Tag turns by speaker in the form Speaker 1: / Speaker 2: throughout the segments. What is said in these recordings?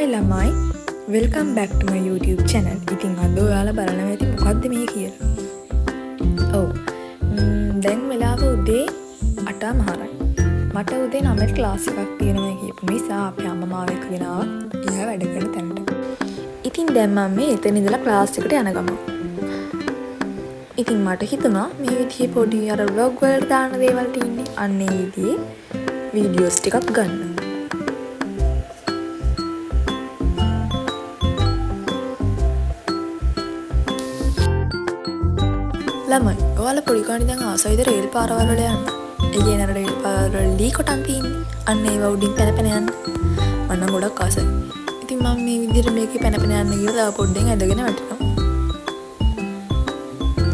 Speaker 1: Hi ළමයි, welcome back to my YouTube channel. ඉතින් අද ඔයාලා බලනවා ඇති මොකද්ද මේ කියලා. ඔව්. දැන් වෙලාව උදේ 8:00. මට උදේ 9ට ක්ලාස් එකක් තියෙනවා කියපු නිසා අපි අම්මා මාව එක්ක ගෙනාවා එයා වැඩ කරන තැනට. ඉතින් දැන් මම මේ එතන ඉඳලා ක්ලාස් එකට යන ගමන්. ඉතින් මට හිතුණා මේ විදිහේ පොඩි අර vlog වලට දාන දේවල් තියෙන්නේ. අන්න ඒ විදිහේ වීඩියෝස් ටිකක් ගන්න. ළමයි, ඔයාලා පොඩි කාණි දැන් ආසයිද රේල් පාරවල් වල යන්න? ඒ කියන්නේ රේල් පාරවල ලී කොටන් තියෙන්නේ. අන්න ඒව උඩින් පැන යන්න. මම නම් ගොඩක් ආසයි. ඉතින් මම මේ විදිහට මේකේ පැන යන්න ගිහලා පොඩ්ඩෙන් ඇදගෙන වැටෙනවා.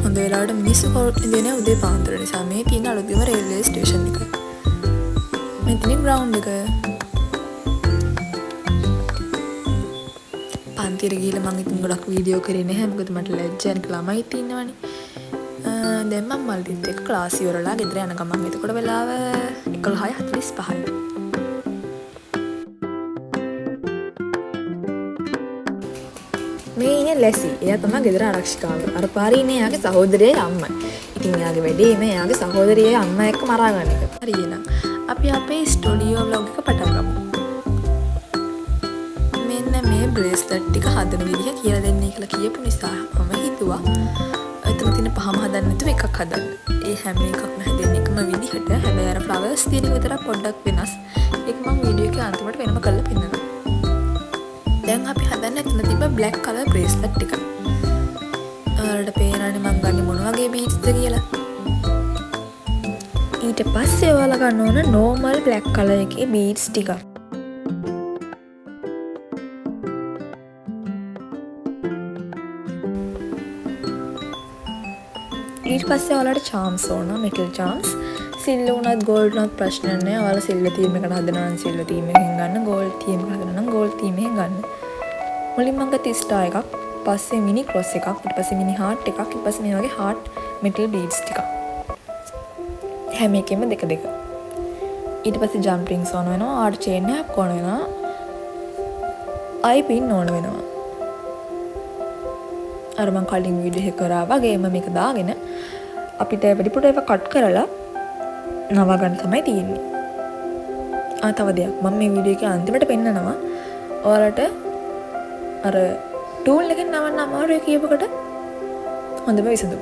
Speaker 1: හොඳ වෙලාවට මිනිස්සු කවුරුත් ඉන්නේ උදේ පාන්දර නිසා මේ තියෙන අලුතිම රේල්වේ ස්ටේෂන් එක. මෙතන ග්‍රවුන්ඩ් එක. පන්තිර ගිහලා මම ඉතින් ගොඩක් වීඩියෝ කරේ නැහැ. මොකද මට ලැජ්ජානික ළමයි ඉන්නවනේ. දැන් මම මල්ලිත් එක්ක ක්ලාස් ඉවරලා ගෙදර යන ගමන් එතකොට වෙලාව 11:45යි. මේ ඉන්නේ ලැසි. එයා තමයි ගෙදර ආරක්ෂිකාව. අර පාරේ ඉන්නේ එයාගේ සහෝදරයයි අම්මයි. ඉතින් එයාගේ වැඩේ මේ එයාගේ සහෝදරියයි අම්මා එක්ක මරා ගන්න එක. හරි එහෙනම් අපි අපේ ස්ටුඩියෝ vlog එක පටන් ගමු. මෙන්න මේ බ්‍රේස්ලට් ටික හදන විදිහ කියලා දෙන්නේ කියලා කියපු නිසා මම හිතුවා එතන තියෙන පහම හදන්න නැතුව එකක් හදන්න. ඒ හැම එකක්ම හැදෙන්නේ එකම විදිහට. හැබැයි අර ෆ්ලවර්ස් තියෙන එක විතරක් පොඩ්ඩක් වෙනස්. ඒක මම වීඩියෝ එකේ අන්තිමට වෙනම කරලා පෙන්නනවා. දැන් අපි හදන්න එතන තිබ්බ black color bracelet ටික. ඔයාලට පේනවනේ මම ගන්නේ මොන වගේ beads ද කියලා. ඊට පස්සේ ඔයාලා ගන්න ඕන normal black color එකේ beads ටික. ඊට පස්සේ ඔයාලට charms ඕන, metal charms. සිල්ල උනත් gold උනත් ප්‍රශ්න නැහැ. ඔයාලා සිල්ල තීම් එකකට හදනවා නම් සිල්ල තීම් එකෙන් ගන්න, gold තීම් එකකට හදනවා නම් gold තීම් එකෙන් ගන්න. මුලින්ම මම ගත්ත star එකක්, පස්සේ mini cross එකක්, ඊට පස්සේ mini heart එකක්, ඊට පස්සේ මේ වගේ heart metal beads ටිකක්. හැම එකෙම දෙක. ඊට පස්සේ jump rings ඕන වෙනවා, heart chain එකක් ඕන වෙනවා. eye pin ඕන වෙනවා. අර මම කලින් වීඩියෝ එක කරා වගේම මේක දාගෙන අපිට වැඩිපුර ඒවා කට් කරලා නව ගන්න තමයි තියෙන්නේ. තව දෙයක් මම මේ වීඩියෝ එකේ අන්තිමට පෙන්නනවා. ඔයාලට අර ටූල් එකෙන් නවන්න අමාරුයි කියපකට හොඳම විසඳුම.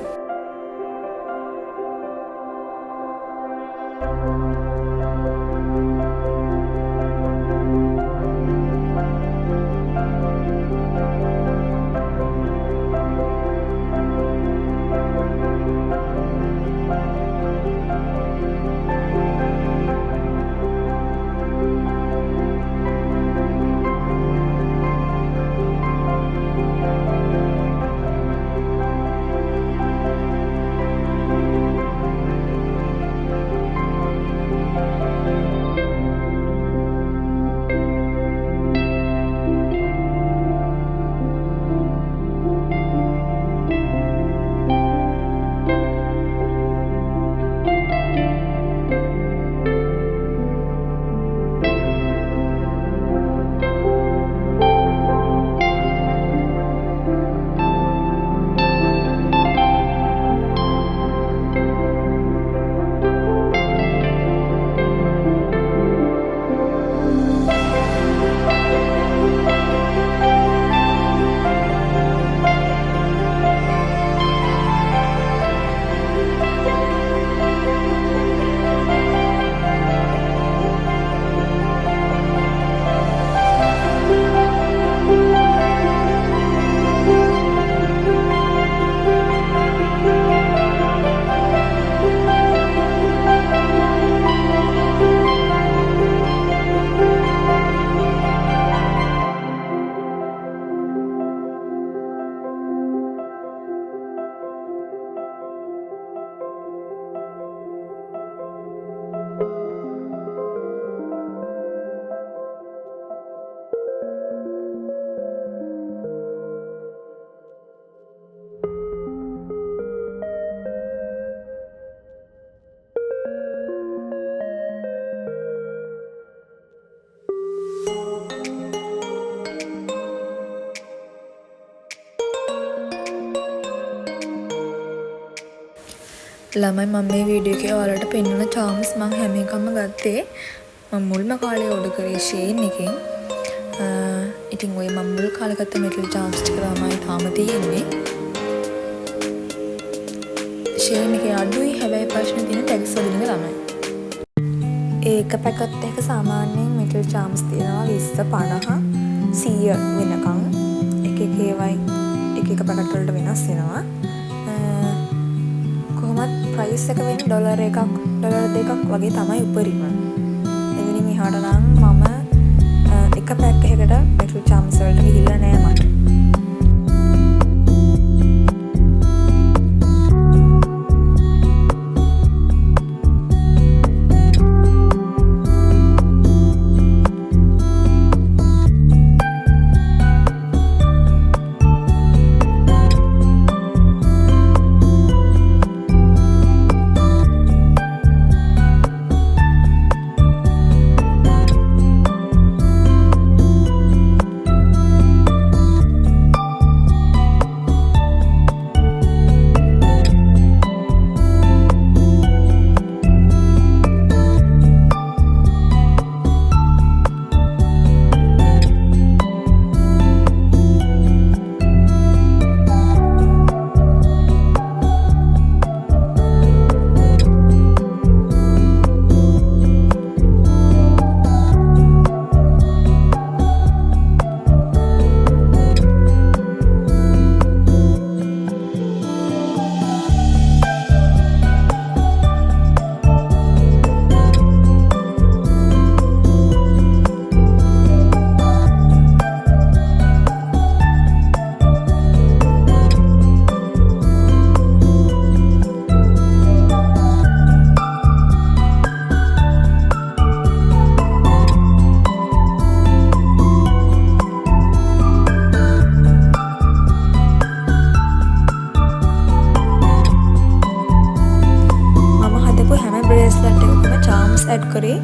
Speaker 1: ළමයි මම මේ වීඩියෝ එකේ ඔයාලට පෙන්වන charms මම හැම එකම ගත්තේ මම මුල්ම කාලේ ඕඩර් කරේ Shein එකෙන්. ඉතින් ඔය මම මුල් කාලේ ගත්ත metal charms ටික තමයි තාම තියෙන්නේ. Shein එකේ අඩුයි හැබැයි ප්‍රශ්නේ තියෙන ටැක්ස් වලින් ළමයි. ඒක පැකට් එක සාමාන්‍යයෙන් metal charms තියෙනවා 20 50 100 වෙනකන්. එක ඒවායි එක පැකට් වලට වෙනස් වෙනවා. කොහොමත් ප්‍රයිස් එක වෙන්නේ ඩොලර් 1ක් ඩොලර් 2ක් වගේ තමයි උපරිම. එදින මෙහාට නම් මම එක පැක් එකකට metal charms වලට ගිහිල්ලා නෑ මට. ඇඩ් කරේ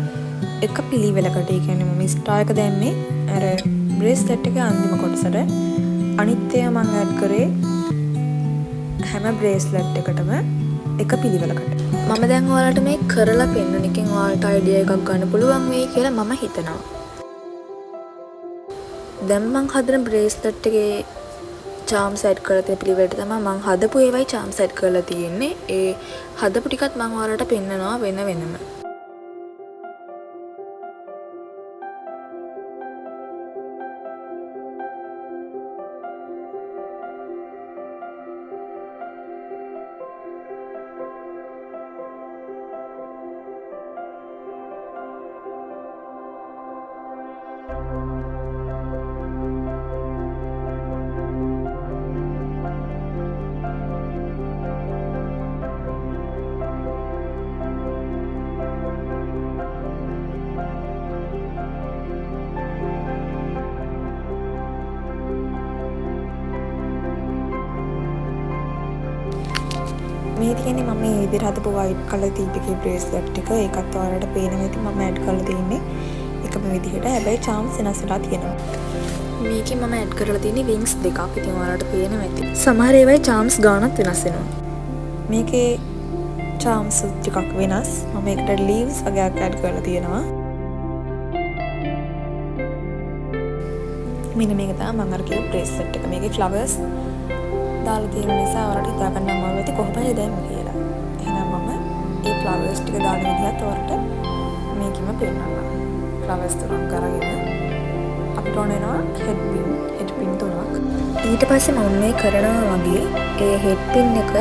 Speaker 1: එක පිළිවෙලකට. ඒ කියන්නේ මම ස්ටාර් එක දැම්මේ අර බ්‍රේස්ලට් එකේ අන්තිම කොටසට. අනිත් ඒවා මම ඇඩ් කරේ හැම බ්‍රේස්ලට් එකටම එක පිළිවෙලකට. මම දැන් ඔයාලට මේ කරලා පෙන්නන එකෙන් ඔයාලට අයිඩියා එකක් ගන්න පුළුවන් වෙයි කියලා මම හිතනවා. දැන් මම හදන බ්‍රේස්ලට් එකේ charms ඇඩ් කරලා තියෙන පිළිවෙලට තමයි මම හදපු ඒවයි charms ඇඩ් කරලා තියෙන්නේ. ඒ හදපු ටිකත් මම ඔයාලට පෙන්නනවා වෙන වෙනම. මේ තියෙන්නේ මම මේ විදිහට හදපු white color theme එකේ bracelet එක. ඒකත් ඔයාලට පේනවා ඇති මම add කරලා තියෙන්නේ එකම විදිහට. හැබැයි charms වෙනස් වෙලා තියෙනවා. මේකේ මම add කරලා තියෙන්නේ wings දෙකක්. ඉතින් ඔයාලට පේනවා ඇති. සමහර ඒවායි charms ගානක් වෙනස් වෙනවා. මේකේ charms ටිකක් වෙනස්. මම ඒකට leaves වගේක් add කරලා තියෙනවා. මෙන්න මේක තමයි මම අර කියපු bracelet එක. මේකේ flowers දාලා තියෙන නිසා ඔයාලට හිතා ගන්න අමාරු වෙයි කොහොමද දැම්ම කියලා. එහෙනම් මම මේ flowers ටික දාන විදිහත් ඔයාලට මේකෙම පෙන්නන්නම්. flowers තුනක් අරගෙන අපිට ඕන වෙනවා head pin තුනක්. ඊට පස්සේ මම මේ කරනවා වගේ ඒ head pin එක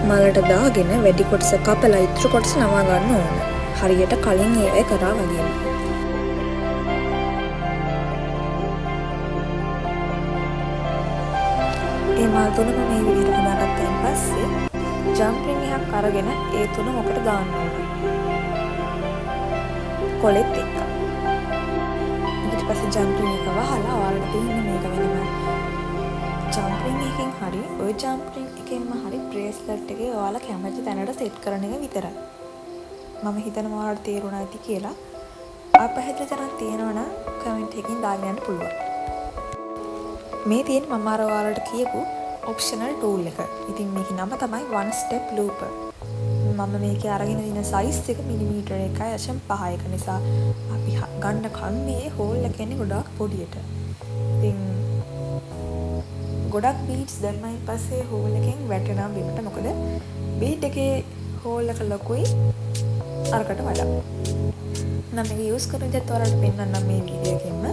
Speaker 1: මලට දාගෙන වැඩි කොටස කපලා ඉතුරු කොටස නවා ගන්න ඕන. හරියට කලින් ඒ කරා වගේම. ඒ මල් තුන මම මේ විදිහට හදාගත්තාන් පස්සේ ජම්ප් රින් එකක් අරගෙන ඒ තුන මොකට දාන්න ඕන. කොලෙත් එක්ක. ඊට පස්සේ ජම්ප් රින් එක වහලා ඔයාලට තියෙන්නේ මේක වෙනම ජම්ප් රින් එකකින් හරි ඔය ජම්ප් රින් එකෙන්ම හරි බ්‍රේස්ලට් එකේ ඔයාලා කැමති තැනට සෙට් කරන එක විතරයි. මම හිතනවා ඔයාලට තේරුණා ඇති කියලා. අපහැදිලි තරක් තියෙනවා නම් කමෙන්ට් එකකින් දාන්න යන්න පුළුවන්. මේ තියෙන මම අර ඔයාලට කියපු ඔප්ෂනල් ටූල් එක. ඉතින් මේකේ නම තමයි one step looper. මම මේකේ අරගෙන ඉන්න සයිස් එක මිලිමීටර් 1.5 එක නිසා අපි ගන්න කම්බියේ හෝල් එක එන්නේ ගොඩාක් පොඩියට. ඉතින් ගොඩක් බීට්ස් දැම්මයින් පස්සේ හෝල් එකෙන් වැටෙනවා බිමට. මොකද බීට් එකේ හෝල් එක ලොකුයි අරකට වඩා. මම මේක යූස් කරන විදිහත් ඔයාලට පෙන්නන්නම් මේ වීඩියෝ එකෙන්ම.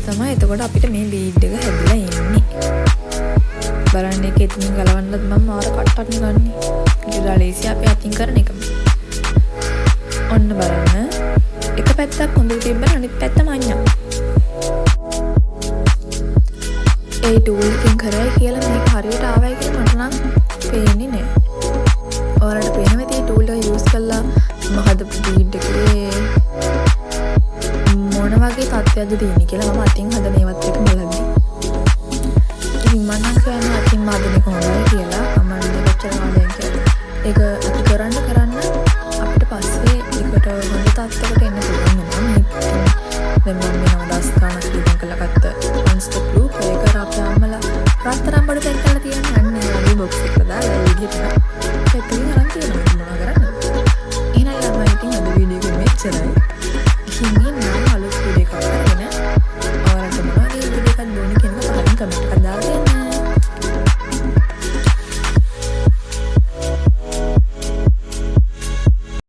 Speaker 1: තමයි එතකොට අපිට මේ බීඩ් එක හැදිලා එන්නේ. බලන්න ඒක එතනින් ගලවන්නත් මම මාර කට්ටක් ගන්නේ. ඉතින් ලේසි අපි අතින් කරන එකම. ඔන්න බලන්න. එක පැත්තක් හොඳට තිබ්බම අනිත් පැත්ත මඤ්ඤා. ඒ ටූල් එකෙන් කරයි කියලා මේක හරියට ආවයි කියලා මට නම් පේන්නේ නෑ. ඔයාලට පේනවා මේ ටූල් එක යූස් කරලා මම හදපු බීඩ් එකේ මොන වගේ තත්ත්වයක්ද තියෙන්නේ කියලා මම අතින් හදන ඒවත් එක බලද්දි. ඉතින් මම නම් කියන්නේ අතින් හදන එක හොඳයි කියලා. අමන්නේ කොච්චර කාලයක් කියලා. ඒක අපි කරන්න අපිට පස්සේ ඒකට හොඳ තත්ත්වයකට එන්න පුළුවන් වෙනවා. දැන් මම වෙනම දස් ගානක් ඉතින් කළා ගත්ත one step loop එක කරාපියාමලා රත්තරන් බඩ දැන් කරලා තියන්නේ අන්න ඒ වගේ බොක්ස් එකකට දාලා ඒ විදිහට. ඒත් ඉතින් අරන් තියෙනවා මොනවා කරන්නේ. එහෙනම් ළමයි ඉතින් අද වීඩියෝ එක මෙච්චරයි.